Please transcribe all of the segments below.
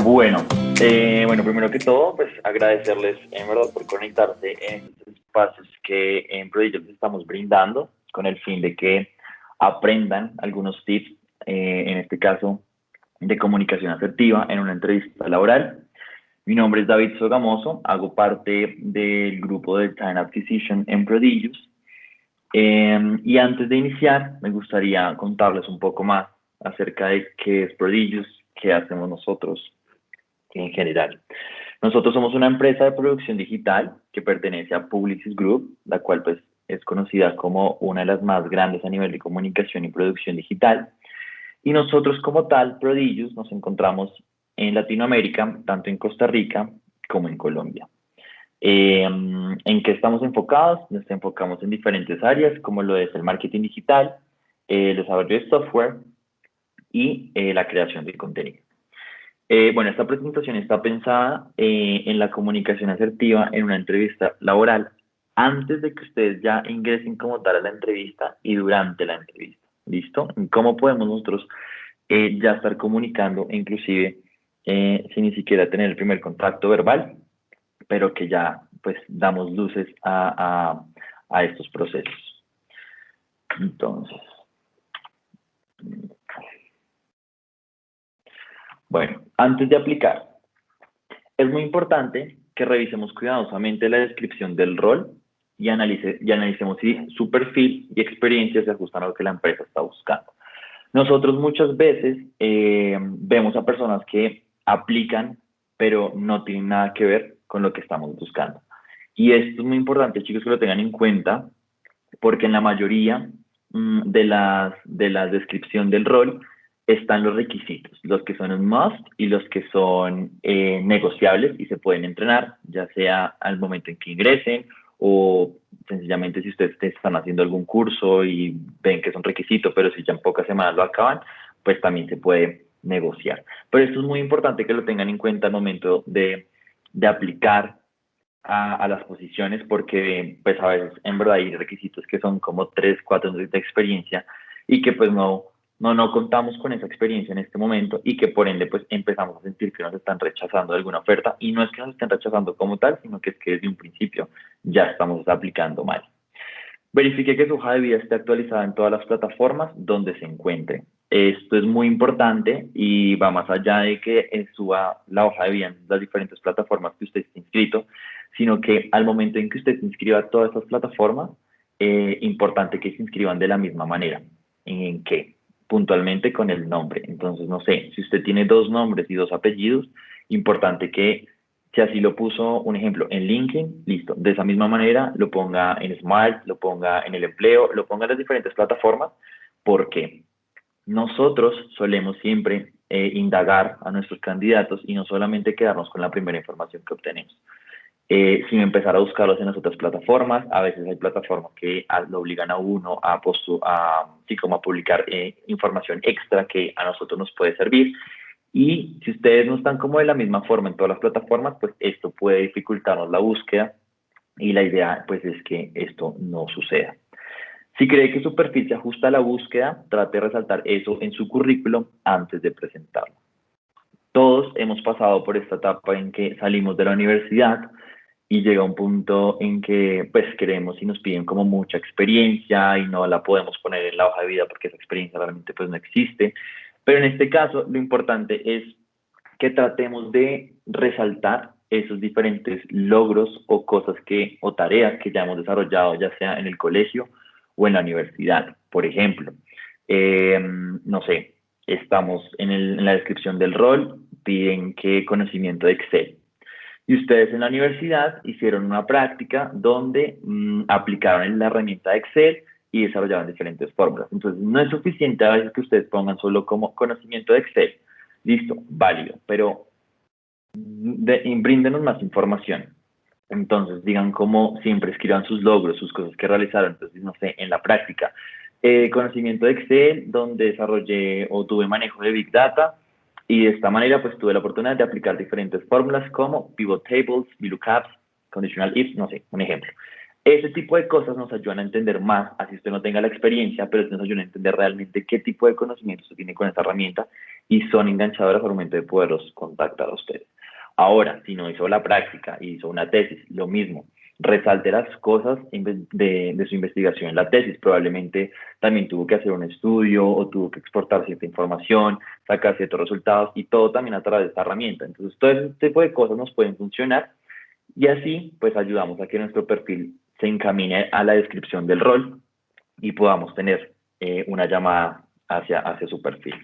Bueno, primero que todo, pues agradecerles en verdad por conectarse en estos espacios que en Prodigy les estamos brindando con el fin de que aprendan algunos tips, en este caso de comunicación asertiva en una entrevista laboral. Mi nombre es David Sogamoso, hago parte del grupo de Talent Acquisition en Prodigious. Y antes de iniciar, me gustaría contarles un poco más acerca de qué es Prodigious, qué hacemos nosotros en general. Nosotros somos una empresa de producción digital que pertenece a Publicis Group, la cual pues es conocida como una de las más grandes a nivel de comunicación y producción digital. Y nosotros como tal, Prodigious, nos encontramos en Latinoamérica, tanto en Costa Rica como en Colombia. ¿En qué estamos enfocados? Nos enfocamos en diferentes áreas, como lo es el marketing digital, el desarrollo de software y la creación de contenido. Bueno, esta presentación está pensada en la comunicación asertiva en una entrevista laboral antes de que ustedes ya ingresen como tal a la entrevista y durante la entrevista. ¿Listo? ¿Cómo podemos nosotros ya estar comunicando, inclusive sin ni siquiera tener el primer contacto verbal, pero que ya pues damos luces a estos procesos? Entonces, bueno, antes de aplicar, es muy importante que revisemos cuidadosamente la descripción del rol y analicemos si su perfil y experiencia se ajustan a lo que la empresa está buscando. Nosotros muchas veces vemos a personas que aplican, pero no tienen nada que ver con lo que estamos buscando. Y esto es muy importante, chicos, que lo tengan en cuenta, porque en la mayoría de la descripción del rol están los requisitos, los que son un must y los que son negociables y se pueden entrenar, ya sea al momento en que ingresen o sencillamente si ustedes están haciendo algún curso y ven que es un requisito, pero si ya en pocas semanas lo acaban, pues también se puede negociar. Pero esto es muy importante que lo tengan en cuenta al momento de aplicar a las posiciones, porque pues a veces en verdad hay requisitos que son como 3, 4 años de experiencia y que pues no contamos con esa experiencia en este momento y que por ende pues empezamos a sentir que nos están rechazando de alguna oferta, y no es que nos estén rechazando como tal, sino que es que desde un principio ya estamos aplicando mal. Verifique que su hoja de vida esté actualizada en todas las plataformas donde se encuentre. Esto es muy importante y va más allá de que suba la hoja de vida en las diferentes plataformas que usted esté inscrito, sino que al momento en que usted se inscriba a todas estas plataformas, importante que se inscriban de la misma manera. ¿En qué? Puntualmente con el nombre. Entonces, no sé, si usted tiene 2 nombres y 2 apellidos, importante que si así lo puso, un ejemplo, en LinkedIn, listo. De esa misma manera lo ponga en Smart, lo ponga en el empleo, lo ponga en las diferentes plataformas, porque nosotros solemos siempre indagar a nuestros candidatos y no solamente quedarnos con la primera información que obtenemos. Sin empezar a buscarlos en las otras plataformas, a veces hay plataformas que lo obligan a uno sí, como a publicar información extra que a nosotros nos puede servir. Y si ustedes no están como de la misma forma en todas las plataformas, pues esto puede dificultarnos la búsqueda y la idea pues es que esto no suceda. Si cree que su perfil se ajusta a la búsqueda, trate de resaltar eso en su currículum antes de presentarlo. Todos hemos pasado por esta etapa en que salimos de la universidad y llega un punto en que pues queremos y nos piden como mucha experiencia y no la podemos poner en la hoja de vida porque esa experiencia realmente pues no existe. Pero en este caso lo importante es que tratemos de resaltar esos diferentes logros o cosas o tareas que ya hemos desarrollado, ya sea en el colegio o en la universidad. Por ejemplo, no sé, estamos en la descripción del rol, piden que conocimiento de Excel. Y ustedes en la universidad hicieron una práctica donde aplicaron la herramienta de Excel y desarrollaron diferentes fórmulas. Entonces, no es suficiente a veces que ustedes pongan solo como conocimiento de Excel. Listo, válido, pero bríndenos más información. Entonces, digan cómo siempre escriban sus logros, sus cosas que realizaron. Entonces, no sé, en la práctica, conocimiento de Excel, donde desarrollé o tuve manejo de Big Data, y de esta manera, pues tuve la oportunidad de aplicar diferentes fórmulas como pivot tables, VLOOKUPs, conditional if, no sé, un ejemplo. Ese tipo de cosas nos ayudan a entender más, así usted no tenga la experiencia, pero nos ayudan a entender realmente qué tipo de conocimiento usted tiene con esta herramienta y son enganchadoras al momento de poderlos contactar a ustedes. Ahora, si no hizo la práctica y hizo una tesis, lo mismo. Resalte las cosas de su investigación en la tesis. Probablemente también tuvo que hacer un estudio o tuvo que exportar cierta información, sacar ciertos resultados y todo también a través de esta herramienta. Entonces, todo ese tipo de cosas nos pueden funcionar y así pues ayudamos a que nuestro perfil se encamine a la descripción del rol y podamos tener una llamada hacia su perfil.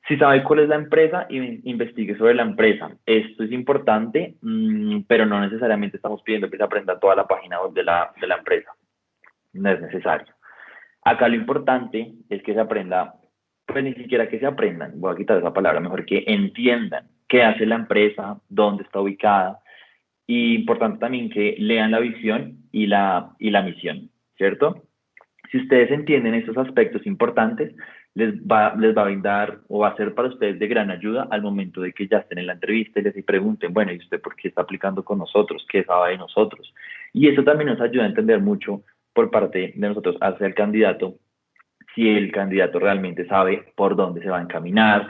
Si sabe cuál es la empresa, investigue sobre la empresa. Esto es importante, pero no necesariamente estamos pidiendo que se aprenda toda la página web de la empresa. No es necesario. Acá lo importante es que se aprenda, pues ni siquiera que se aprendan, voy a quitar esa palabra, mejor que entiendan qué hace la empresa, dónde está ubicada, y importante también que lean la visión y la misión, ¿cierto? Si ustedes entienden estos aspectos importantes, les va a brindar o va a ser para ustedes de gran ayuda al momento de que ya estén en la entrevista y les pregunten, bueno, ¿y usted por qué está aplicando con nosotros? ¿Qué sabe de nosotros? Y eso también nos ayuda a entender mucho por parte de nosotros hacia el candidato, si el candidato realmente sabe por dónde se va a encaminar,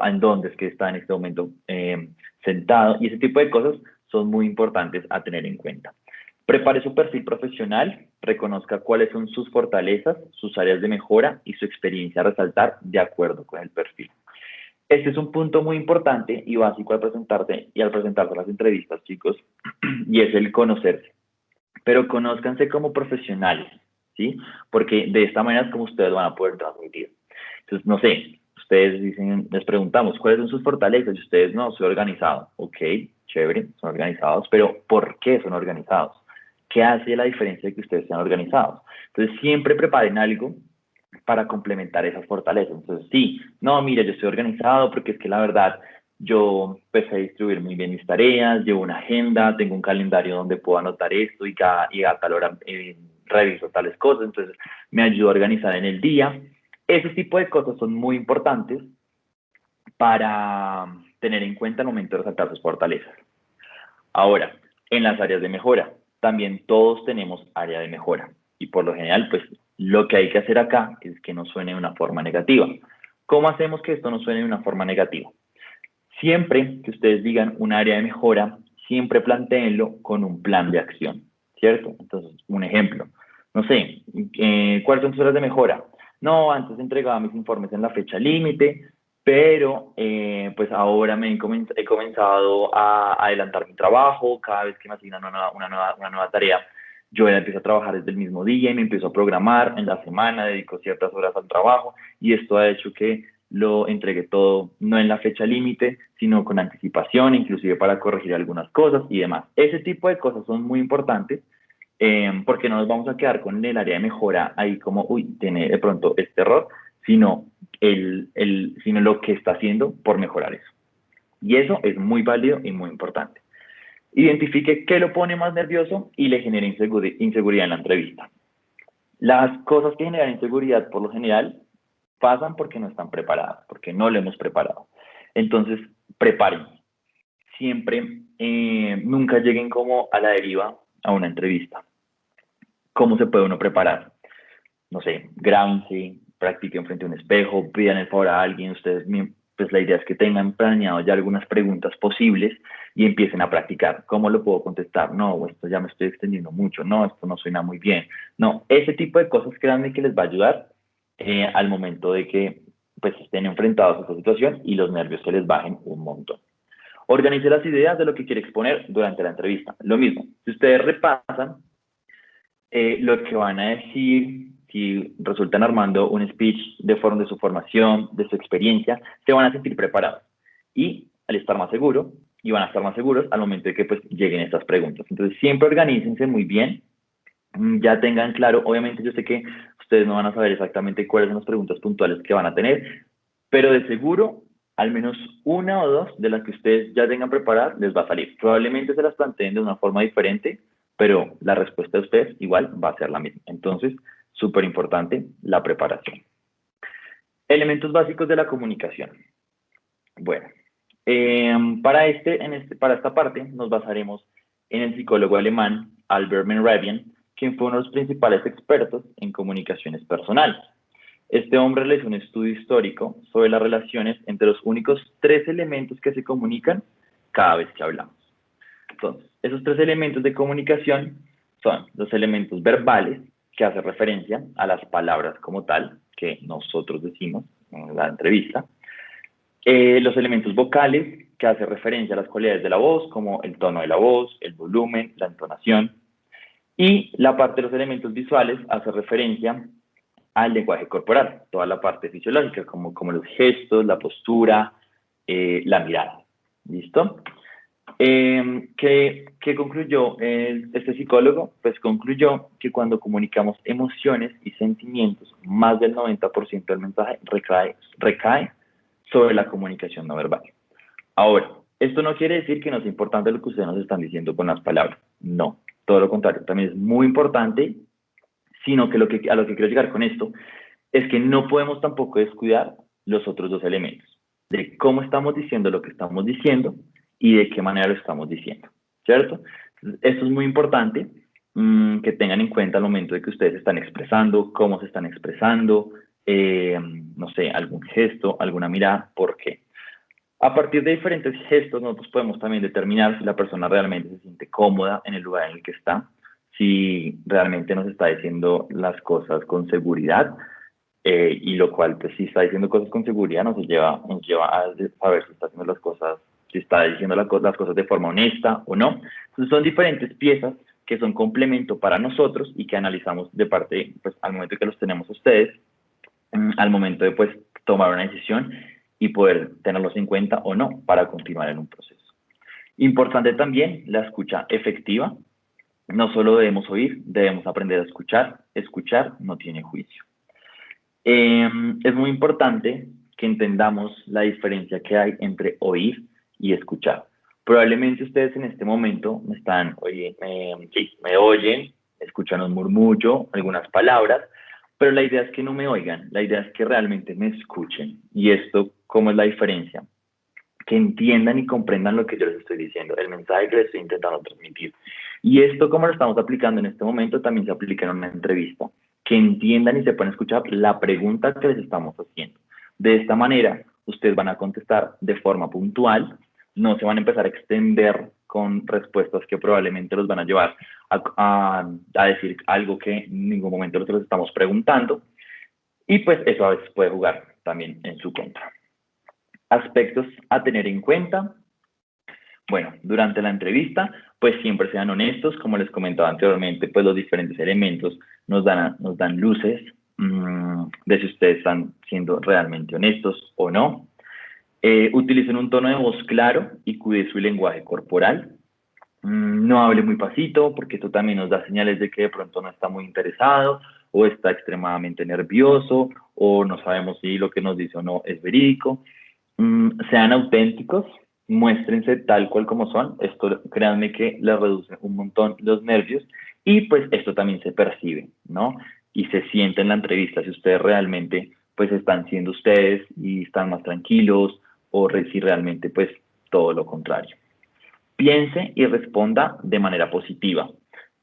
en dónde es que está en este momento sentado, y ese tipo de cosas son muy importantes a tener en cuenta. Prepare su perfil profesional, reconozca cuáles son sus fortalezas, sus áreas de mejora y su experiencia a resaltar de acuerdo con el perfil. Este es un punto muy importante y básico al presentarte y al presentarse a las entrevistas, chicos, y es el conocerse. Pero conózcanse como profesionales, ¿sí? Porque de esta manera es como ustedes van a poder transmitir. Entonces, no sé, ustedes dicen, les preguntamos, ¿cuáles son sus fortalezas? Y ustedes, no, soy organizado. Ok, chévere, son organizados, pero ¿por qué son organizados? ¿Qué hace la diferencia de que ustedes sean organizados? Entonces, siempre preparen algo para complementar esas fortalezas. Entonces, sí, no, mira, yo estoy organizado porque es que la verdad yo empecé a distribuir muy bien mis tareas, llevo una agenda, tengo un calendario donde puedo anotar esto y a tal hora reviso tales cosas, entonces me ayuda a organizar en el día. Ese tipo de cosas son muy importantes para tener en cuenta al momento de resaltar sus fortalezas. Ahora, en las áreas de mejora, también todos tenemos área de mejora y por lo general, pues lo que hay que hacer acá es que no suene de una forma negativa. ¿Cómo hacemos que esto no suene de una forma negativa? Siempre que ustedes digan un área de mejora, siempre plantéenlo con un plan de acción, ¿cierto? Entonces, un ejemplo, no sé, ¿cuáles son tus áreas de mejora? No, antes entregaba mis informes en la fecha límite, pero pues ahora he comenzado a adelantar mi trabajo, cada vez que me asignan una nueva tarea, yo ya empiezo a trabajar desde el mismo día y me empiezo a programar en la semana, dedico ciertas horas al trabajo y esto ha hecho que lo entregué todo no en la fecha límite, sino con anticipación, inclusive para corregir algunas cosas y demás. Ese tipo de cosas son muy importantes porque no nos vamos a quedar con el área de mejora ahí como, uy, tiene de pronto este error, sino, sino lo que está haciendo por mejorar eso. Y eso es muy válido y muy importante. Identifique qué lo pone más nervioso y le genera inseguridad en la entrevista. Las cosas que generan inseguridad por lo general pasan porque no están preparadas, porque no lo hemos preparado. Entonces, preparen. Siempre, nunca lleguen como a la deriva a una entrevista. ¿Cómo se puede uno preparar? No sé, grábense, practiquen frente a un espejo, pidan el favor a alguien, ustedes, pues la idea es que tengan planeado ya algunas preguntas posibles y empiecen a practicar. ¿Cómo lo puedo contestar? No, esto ya me estoy extendiendo mucho, no, esto no suena muy bien. No, ese tipo de cosas, créanme que les va a ayudar al momento de que pues estén enfrentados a esta situación y los nervios se les bajen un montón. Organice las ideas de lo que quiere exponer durante la entrevista. Lo mismo, si ustedes repasan lo que van a decir, si resultan armando un speech de su formación, de su experiencia, se van a sentir preparados. Y al estar más seguros, y van a estar más seguros al momento de que pues lleguen estas preguntas. Entonces siempre organícense muy bien, ya tengan claro, obviamente yo sé que ustedes no van a saber exactamente cuáles son las preguntas puntuales que van a tener, pero de seguro al menos una o dos de las que ustedes ya tengan preparadas les va a salir. Probablemente se las planteen de una forma diferente, pero la respuesta de ustedes igual va a ser la misma. Entonces, súper importante la preparación. Elementos básicos de la comunicación. Bueno, para esta parte nos basaremos en el psicólogo alemán Albert Mehrabian, quien fue uno de los principales expertos en comunicaciones personales. Este hombre realizó un estudio histórico sobre las relaciones entre los únicos 3 elementos que se comunican cada vez que hablamos. Entonces, esos 3 elementos de comunicación son los elementos verbales, que hacen referencia a las palabras como tal, que nosotros decimos en la entrevista, los elementos vocales, que hacen referencia a las cualidades de la voz, como el tono de la voz, el volumen, la entonación, y la parte de los elementos visuales hace referencia al lenguaje corporal, toda la parte fisiológica, como los gestos, la postura, la mirada. ¿Listo? ¿Qué concluyó este psicólogo? Pues concluyó que cuando comunicamos emociones y sentimientos, más del 90% del mensaje recae sobre la comunicación no verbal. Ahora, esto no quiere decir que no es importante lo que ustedes nos están diciendo con las palabras. No, todo lo contrario, también es muy importante, sino que, a lo que quiero llegar con esto es que no podemos tampoco descuidar los otros 2 elementos, de cómo estamos diciendo lo que estamos diciendo y de qué manera lo estamos diciendo, ¿cierto? Entonces, esto es muy importante que tengan en cuenta al momento de que ustedes están expresando, cómo se están expresando, no sé, algún gesto, alguna mirada, ¿por qué? A partir de diferentes gestos, nosotros podemos también determinar si la persona realmente se siente cómoda en el lugar en el que está, si realmente nos está diciendo las cosas con seguridad, y lo cual, pues, si está diciendo cosas con seguridad, nos lleva a saber si está haciendo las cosas, si está diciendo las cosas de forma honesta o no. Entonces, son diferentes piezas que son complemento para nosotros y que analizamos de parte, pues, al momento que los tenemos ustedes, al momento de, pues, tomar una decisión y poder tenerlos en cuenta o no para continuar en un proceso. Importante también la escucha efectiva. No solo debemos oír, debemos aprender a escuchar. Escuchar no tiene juicio. Es muy importante que entendamos la diferencia que hay entre oír y escuchar. Probablemente ustedes en este momento me están, me oyen, escuchan un murmullo, algunas palabras, pero la idea es que no me oigan, la idea es que realmente me escuchen. ¿Y esto cómo es la diferencia? Que entiendan y comprendan lo que yo les estoy diciendo, el mensaje que les estoy intentando transmitir. Y esto, como lo estamos aplicando en este momento, también se aplica en una entrevista. Que entiendan y sepan escuchar la pregunta que les estamos haciendo. De esta manera, ustedes van a contestar de forma puntual, no se van a empezar a extender con respuestas que probablemente los van a llevar a decir algo que en ningún momento nosotros estamos preguntando, y pues eso a veces puede jugar también en su contra. Aspectos a tener en cuenta. Bueno, durante la entrevista, pues siempre sean honestos, como les comentaba anteriormente, pues los diferentes elementos nos dan luces de si ustedes están siendo realmente honestos o no. Utilicen un tono de voz claro y cuide su lenguaje corporal. No hable muy pasito, porque esto también nos da señales de que de pronto no está muy interesado, o está extremadamente nervioso, o no sabemos si lo que nos dice o no es verídico. Sean auténticos, muéstrense tal cual como son. Esto, créanme que les reduce un montón los nervios, y pues esto también se percibe, ¿no? Y se siente en la entrevista si ustedes realmente pues están siendo ustedes y están más tranquilos, o si realmente pues todo lo contrario. Piense y responda de manera positiva,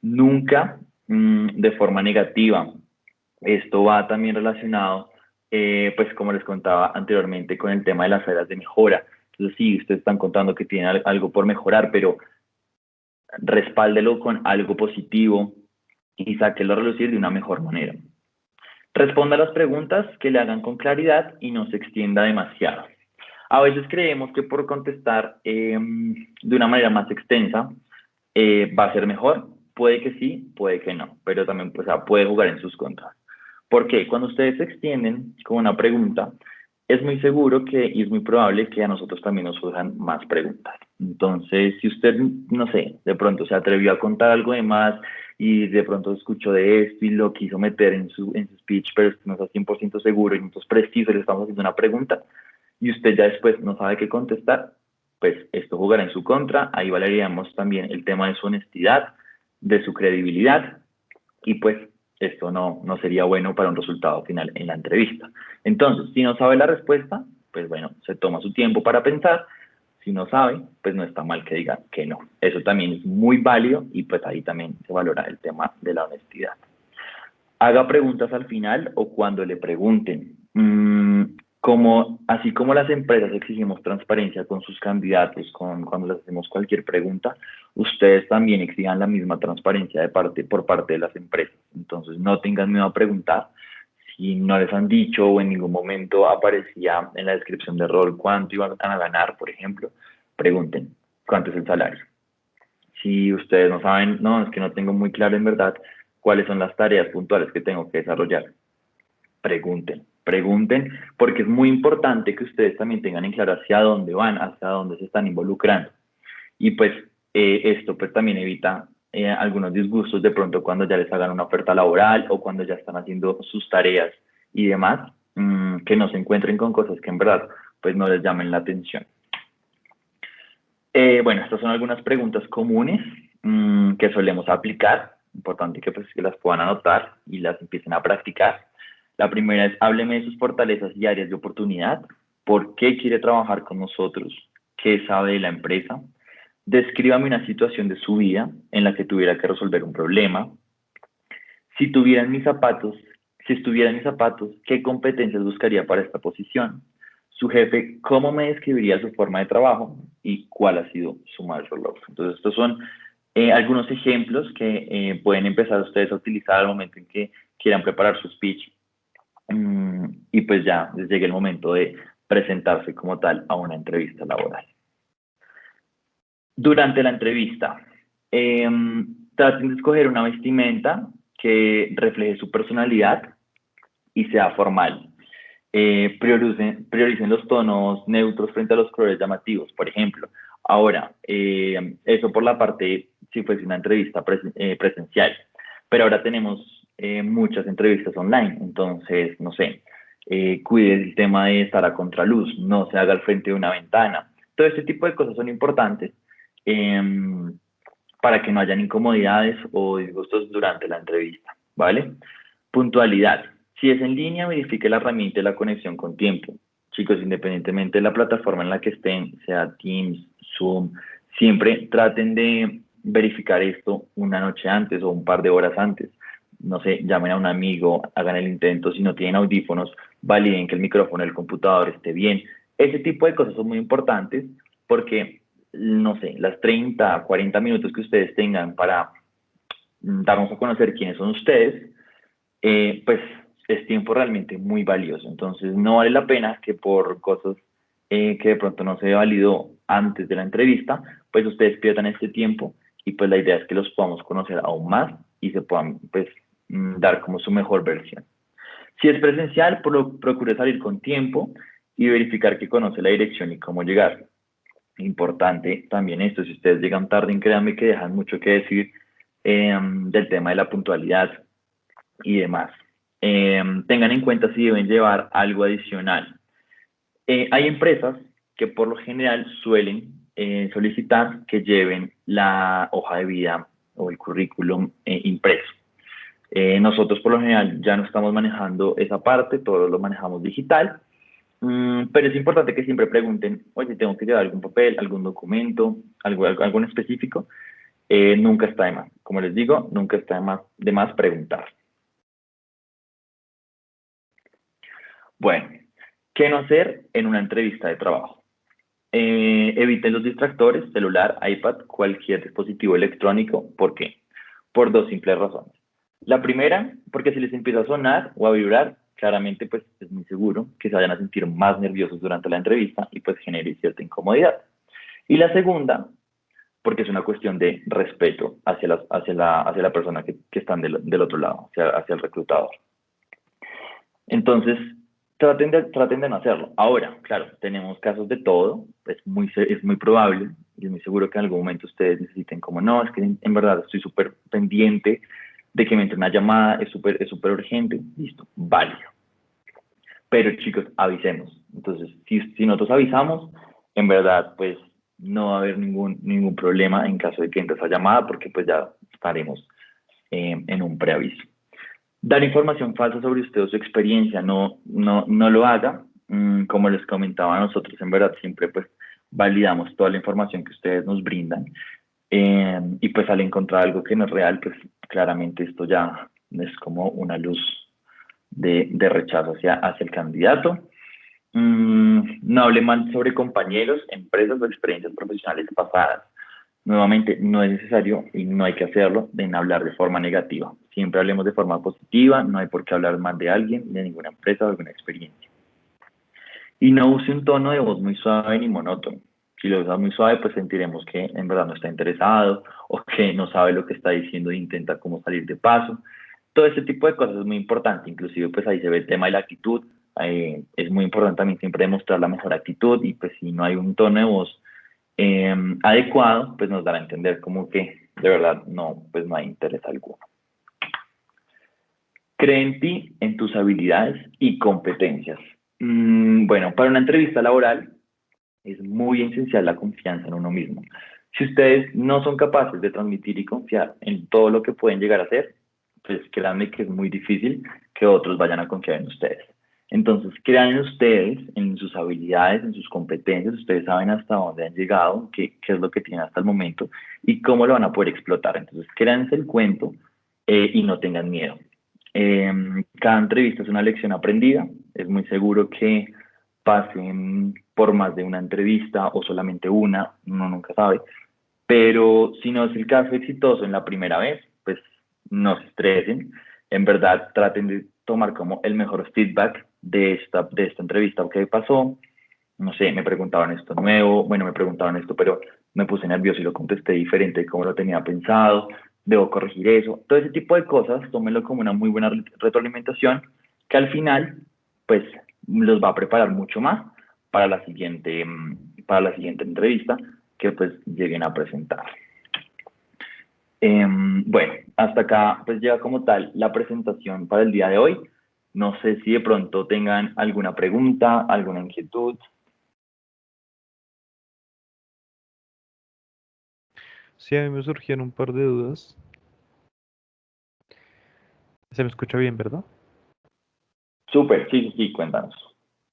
nunca de forma negativa. Esto va también relacionado, pues como les contaba anteriormente, con el tema de las áreas de mejora. Entonces, sí, ustedes están contando que tienen algo por mejorar, pero respáldelo con algo positivo y sáquelo a relucir de una mejor manera. Responda a las preguntas que le hagan con claridad y no se extienda demasiado. A veces creemos que por contestar de una manera más extensa va a ser mejor. Puede que sí, puede que no, pero también pues, puede jugar en sus contras. Porque cuando ustedes se extienden con una pregunta, es muy seguro y es muy probable que a nosotros también nos surjan más preguntas. Entonces, si usted, no sé, de pronto se atrevió a contar algo de más y de pronto escuchó de esto y lo quiso meter en su speech, pero no está 100% seguro y nosotros preciso le estamos haciendo una pregunta y usted ya después no sabe qué contestar, pues esto jugará en su contra. Ahí valoraríamos también el tema de su honestidad, de su credibilidad, y pues esto no sería bueno para un resultado final en la entrevista. Entonces, si no sabe la respuesta, pues bueno, se toma su tiempo para pensar. Si no sabe, pues no está mal que diga que no. Eso también es muy válido y pues ahí también se valora el tema de la honestidad. Haga preguntas al final o cuando le pregunten. Así como las empresas exigimos transparencia con sus candidatos, cuando les hacemos cualquier pregunta, ustedes también exijan la misma transparencia por parte de las empresas. Entonces, no tengan miedo a preguntar. Si no les han dicho o en ningún momento aparecía en la descripción de rol cuánto iban a ganar, por ejemplo, pregunten cuánto es el salario. Si ustedes no saben, no, es que no tengo muy claro en verdad cuáles son las tareas puntuales que tengo que desarrollar, pregunten, porque es muy importante que ustedes también tengan en claro hacia dónde van, hacia dónde se están involucrando. Y pues esto pues también evita algunos disgustos de pronto cuando ya les hagan una oferta laboral o cuando ya están haciendo sus tareas y demás, que no se encuentren con cosas que en verdad pues no les llamen la atención. Bueno, estas son algunas preguntas comunes que solemos aplicar. Importante que, pues, que las puedan anotar y las empiecen a practicar. La primera es, hábleme de sus fortalezas y áreas de oportunidad. ¿Por qué quiere trabajar con nosotros? ¿Qué sabe de la empresa? Descríbame una situación de su vida en la que tuviera que resolver un problema. Si tuviera en mis zapatos, si estuviera en mis zapatos, ¿qué competencias buscaría para esta posición? Su jefe, ¿cómo me describiría su forma de trabajo y cuál ha sido su mayor logro? Entonces, estos son algunos ejemplos que pueden empezar ustedes a utilizar al momento en que quieran preparar su speech y pues ya les llegue el momento de presentarse como tal a una entrevista laboral. Durante la entrevista, traten de escoger una vestimenta que refleje su personalidad y sea formal. Prioricen los tonos neutros frente a los colores llamativos, por ejemplo. Ahora, eso por la parte, si fuese una entrevista presencial, pero ahora tenemos muchas entrevistas online, entonces, no sé, cuide el tema de estar a contraluz, no se haga al frente de una ventana. Todo este tipo de cosas son importantes eh, para que no hayan incomodidades o disgustos durante la entrevista, ¿vale? Puntualidad. Si es en línea, verifique la herramienta y la conexión con tiempo. Chicos, independientemente de la plataforma en la que estén, sea Teams, Zoom, siempre traten de verificar esto una noche antes o un par de horas antes. No sé, llamen a un amigo, hagan el intento. Si no tienen audífonos, validen que el micrófono del computador esté bien. Ese tipo de cosas son muy importantes porque, no sé, las 30, 40 minutos que ustedes tengan para darnos a conocer quiénes son ustedes, pues es tiempo realmente muy valioso. Entonces no vale la pena que por cosas que de pronto no se validó antes de la entrevista, pues ustedes pierdan este tiempo y pues la idea es que los podamos conocer aún más y se puedan pues dar como su mejor versión. Si es presencial, procure salir con tiempo y verificar que conoce la dirección y cómo llegar. Importante también esto, si ustedes llegan tarde, créanme que dejan mucho que decir del tema de la puntualidad y demás. Tengan en cuenta si deben llevar algo adicional. Hay empresas que por lo general suelen solicitar que lleven la hoja de vida o el currículum impreso. Nosotros por lo general ya no estamos manejando esa parte, todo lo manejamos digital, pero es importante que siempre pregunten, oye, tengo que llevar algún papel, algún documento, algo en específico. Nunca está de más. Como les digo, nunca está de más preguntar. Bueno, ¿qué no hacer en una entrevista de trabajo? Eviten los distractores, celular, iPad, cualquier dispositivo electrónico. ¿Por qué? Por dos simples razones. La primera, porque si les empieza a sonar o a vibrar, claramente pues es muy seguro que se vayan a sentir más nerviosos durante la entrevista y pues genere cierta incomodidad. Y la segunda, porque es una cuestión de respeto hacia la persona que están del otro lado, hacia el reclutador. Entonces, traten de no hacerlo. Ahora, claro, tenemos casos de todo, es muy probable y es muy seguro que en algún momento ustedes necesiten como, no, es que en verdad estoy súper pendiente de que me entre una llamada, es súper urgente, listo, válido. Pero chicos, avisemos. Entonces, si nosotros avisamos, en verdad, pues no va a haber ningún problema en caso de que entre esa llamada, porque pues ya estaremos en un preaviso. Dar información falsa sobre usted o su experiencia, no lo haga. Como les comentaba, nosotros en verdad siempre pues validamos toda la información que ustedes nos brindan y pues al encontrar algo que no es real, pues claramente esto ya es como una luz de rechazo hacia el candidato. No hable mal sobre compañeros, empresas o experiencias profesionales pasadas. Nuevamente, no es necesario y no hay que hacerlo en hablar de forma negativa. Siempre hablemos de forma positiva, no hay por qué hablar mal de alguien, de ninguna empresa o alguna experiencia. Y no use un tono de voz muy suave ni monótono. Si lo usa muy suave, pues sentiremos que en verdad no está interesado o que no sabe lo que está diciendo e intenta como salir de paso. Todo ese tipo de cosas es muy importante. Inclusive, pues ahí se ve el tema de la actitud. Es muy importante también siempre demostrar la mejor actitud y pues si no hay un tono de voz adecuado, pues nos dará a entender como que de verdad no, pues no hay interés alguno. Cree en ti, en tus habilidades y competencias. Bueno, para una entrevista laboral es muy esencial la confianza en uno mismo. Si ustedes no son capaces de transmitir y confiar en todo lo que pueden llegar a hacer, pues créanme que es muy difícil que otros vayan a confiar en ustedes. Entonces, crean en ustedes, en sus habilidades, en sus competencias. Ustedes saben hasta dónde han llegado, qué es lo que tienen hasta el momento y cómo lo van a poder explotar. Entonces, créanse el cuento y no tengan miedo. Cada entrevista es una lección aprendida. Es muy seguro que pasen por más de una entrevista o solamente una, uno nunca sabe. Pero si no es el caso exitoso en la primera vez, pues no se estresen. En verdad, traten de tomar como el mejor feedback de esta entrevista que pasó. No sé, me preguntaban esto nuevo, bueno, me preguntaban esto, pero me puse nervioso y lo contesté diferente de cómo lo tenía pensado, debo corregir eso. Todo ese tipo de cosas, tómenlo como una muy buena retroalimentación que al final, pues, los va a preparar mucho más para la siguiente entrevista que pues lleguen a presentar. Bueno, hasta acá pues llega como tal la presentación para el día de hoy. No sé si de pronto tengan alguna pregunta, alguna inquietud. Sí, a mí me surgieron un par de dudas. Se me escucha bien, ¿verdad? Súper, sí, sí, sí, cuéntanos.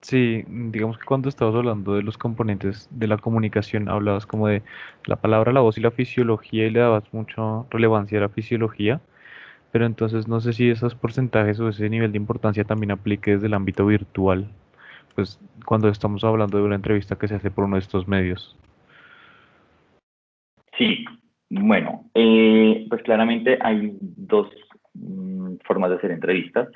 Sí, digamos que cuando estabas hablando de los componentes de la comunicación, hablabas como de la palabra, la voz y la fisiología y le dabas mucha relevancia a la fisiología, pero entonces no sé si esos porcentajes o ese nivel de importancia también aplique desde el ámbito virtual, pues cuando estamos hablando de una entrevista que se hace por uno de estos medios. Sí, bueno, pues claramente hay dos formas de hacer entrevistas.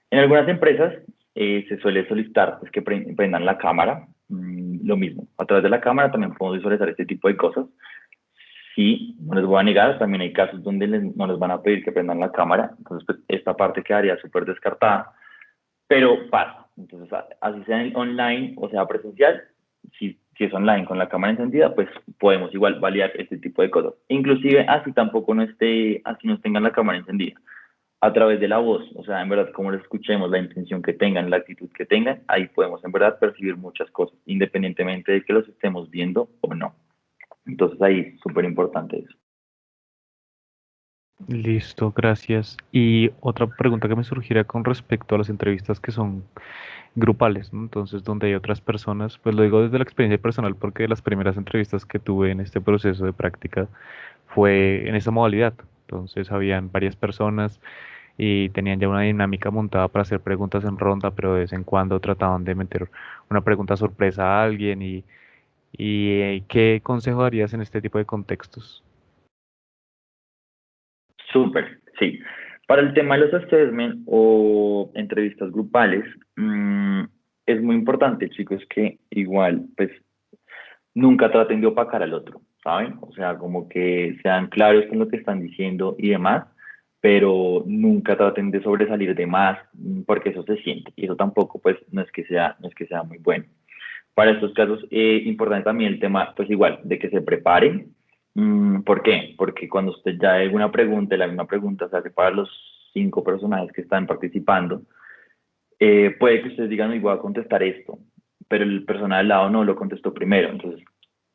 En algunas empresas se suele solicitar pues, que prendan la cámara, lo mismo. A través de la cámara también podemos visualizar este tipo de cosas. Sí, no les voy a negar, también hay casos donde no les van a pedir que prendan la cámara, entonces pues esta parte quedaría súper descartada, pero pasa. Entonces, así sea online o sea presencial, si es online con la cámara encendida, pues podemos igual validar este tipo de cosas. Inclusive así tampoco no esté, así no tengan la cámara encendida. A través de la voz, o sea, en verdad, como lo escuchemos, la intención que tengan, la actitud que tengan, ahí podemos en verdad percibir muchas cosas, independientemente de que los estemos viendo o no. Entonces ahí es súper importante eso. Listo, gracias. Y otra pregunta que me surgiera con respecto a las entrevistas que son grupales, ¿no? Entonces, donde hay otras personas, pues lo digo desde la experiencia personal porque las primeras entrevistas que tuve en este proceso de práctica fue en esa modalidad. Entonces, habían varias personas y tenían ya una dinámica montada para hacer preguntas en ronda, pero de vez en cuando trataban de meter una pregunta sorpresa a alguien y ¿qué consejo darías en este tipo de contextos? Súper, sí. Para el tema de los assessment o entrevistas grupales, es muy importante, chicos, que igual, pues, nunca traten de opacar al otro, ¿saben? O sea, como que sean claros con lo que están diciendo y demás, pero nunca traten de sobresalir de más, porque eso se siente, y eso tampoco, pues, no es que sea muy bueno. Para estos casos, importante también el tema, pues igual, de que se preparen. ¿Por qué? Porque cuando usted ya hay alguna pregunta, y la misma pregunta se hace para los 5 personajes que están participando, puede que ustedes digan, no, voy a contestar esto, pero el personal al lado no lo contestó primero. Entonces,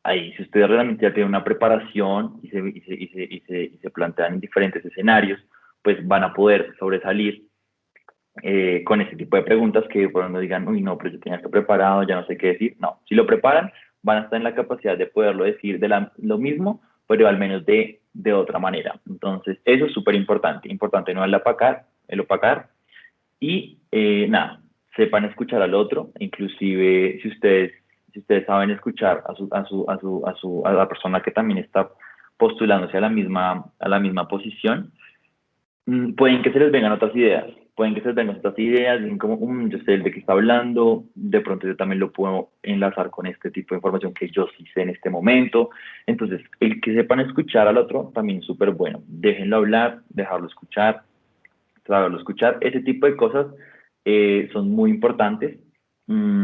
ahí, si ustedes realmente ya tienen una preparación y se plantean en diferentes escenarios, pues van a poder sobresalir con ese tipo de preguntas que por donde digan, uy, no, pero yo tenía esto preparado, ya no sé qué decir. No, si lo preparan, van a estar en la capacidad de poderlo decir lo mismo, pero al menos de de otra manera. Entonces, eso es súper importante. Importante no el opacar y nada, sepan escuchar al otro, inclusive si ustedes saben escuchar a la persona que también está postulándose a la misma posición, pueden que se les vengan otras ideas, pueden que se les vengan otras ideas, dicen como, yo sé de qué está hablando, de pronto yo también lo puedo enlazar con este tipo de información que yo sí sé en este momento. Entonces, el que sepan escuchar al otro también es súper bueno. Déjenlo hablar, dejarlo escuchar, saberlo escuchar. Ese tipo de cosas son muy importantes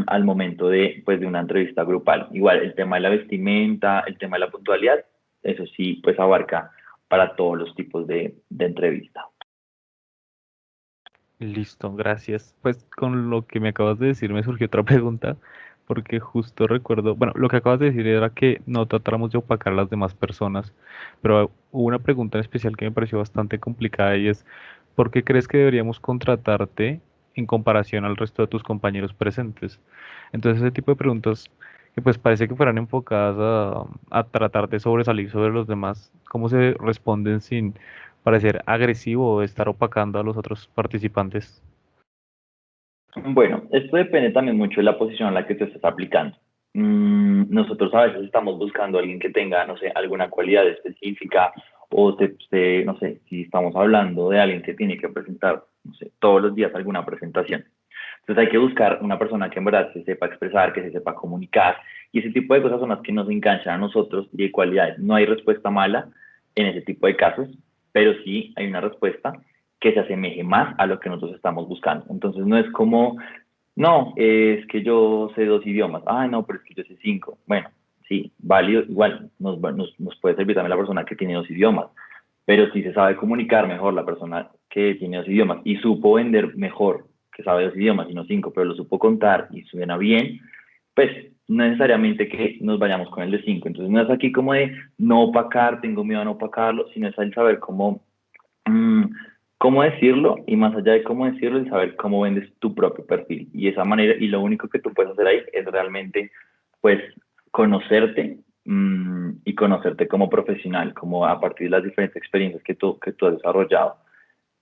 al momento pues, de una entrevista grupal. Igual, el tema de la vestimenta, el tema de la puntualidad, eso sí, pues abarca para todos los tipos de entrevista. Listo, gracias. Pues con lo que me acabas de decir me surgió otra pregunta, porque justo recuerdo, bueno, lo que acabas de decir era que no tratáramos de opacar a las demás personas, pero hubo una pregunta en especial que me pareció bastante complicada y es, ¿por qué crees que deberíamos contratarte en comparación al resto de tus compañeros presentes? Entonces ese tipo de preguntas que pues parece que fueran enfocadas a tratar de sobresalir sobre los demás, ¿cómo se responden sin parecer agresivo o estar opacando a los otros participantes? Bueno, esto depende también mucho de la posición a la que tú estés aplicando. Nosotros a veces estamos buscando a alguien que tenga, no sé, alguna cualidad específica o, no sé, si estamos hablando de alguien que tiene que presentar, no sé, todos los días alguna presentación. Entonces hay que buscar una persona que en verdad se sepa expresar, que se sepa comunicar y ese tipo de cosas son las que nos enganchan a nosotros y de cualidades. No hay respuesta mala en ese tipo de casos, pero sí hay una respuesta que se asemeje más a lo que nosotros estamos buscando. Entonces no es como, no, es que yo sé 2 idiomas, ay no, pero es que yo sé 5. Bueno, sí, válido, igual nos puede servir también la persona que tiene 2 idiomas, pero si se sabe comunicar mejor la persona que tiene 2 idiomas y supo vender mejor, que sabe 2 idiomas y no 5, pero lo supo contar y suena bien, pues no necesariamente que nos vayamos con el de 5. Entonces no es aquí como de no opacar, tengo miedo a no opacarlo, sino es el saber mm, cómo decirlo y más allá de cómo decirlo, el saber cómo vendes tu propio perfil. Y esa manera, y lo único que tú puedes hacer ahí es realmente, pues, conocerte y conocerte como profesional, como a partir de las diferentes experiencias que tú has desarrollado,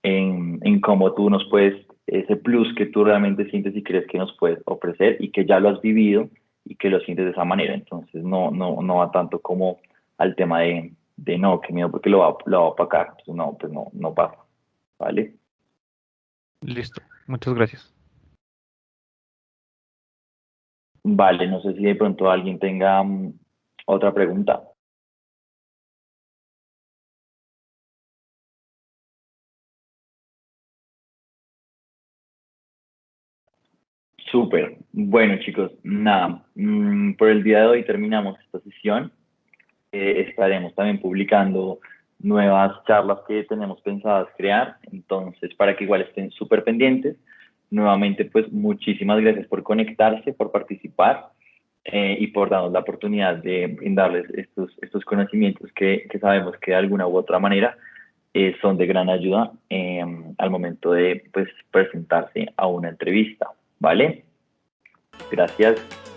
en cómo tú nos puedes, ese plus que tú realmente sientes y crees que nos puedes ofrecer y que ya lo has vivido y que lo sientes de esa manera. Entonces, no va tanto como al tema de no, qué miedo porque lo va a opacar. Entonces, no, pues no pasa. ¿Vale? Listo, muchas gracias. Vale, no sé si de pronto alguien tenga otra pregunta. Súper. Bueno, chicos, nada, por el día de hoy terminamos esta sesión. Estaremos también publicando nuevas charlas que tenemos pensadas crear, entonces para que igual estén súper pendientes. Nuevamente, pues muchísimas gracias por conectarse, por participar y por darnos la oportunidad de brindarles estos conocimientos que sabemos que de alguna u otra manera son de gran ayuda al momento de pues, presentarse a una entrevista. ¿Vale? Gracias.